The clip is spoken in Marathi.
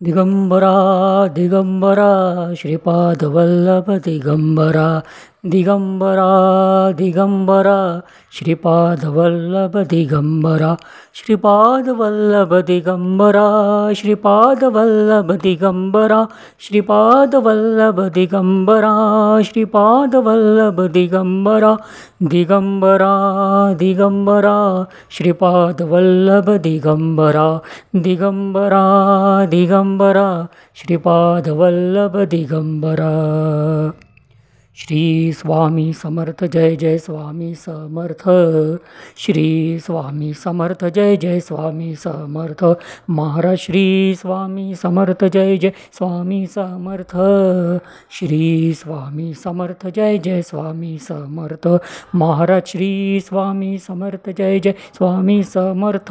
दिगंबरा दिगंबरा श्रीपादवल्लभ दिगंबरा दिगंबरा दिगंबरा श्रीपादवल्लभ दिगंबरा श्रीपादवल्लभ दिगंबरा श्रीपादवल्लभ दिगंबरा श्रीपादवल्लभ दिगंबरा श्रीपादवल्लभ दिगंबरा दिगंबरा दिगंबरा श्रीपादवल्लभ दिगंबरा दिगंबरा दिगंबरा श्रीपादवल्लभ दिगंबरा. श्री स्वामी समर्थ जय जय स्वामी समर्थ. श्री स्वामी समर्थ जय जय स्वामी समर्थ. महाराज श्री स्वामी समर्थ जय जय स्वामी समर्थ. श्री स्वामी समर्थ जय जय स्वामी समर्थ. महाराज श्री स्वामी समर्थ जय जय स्वामी समर्थ.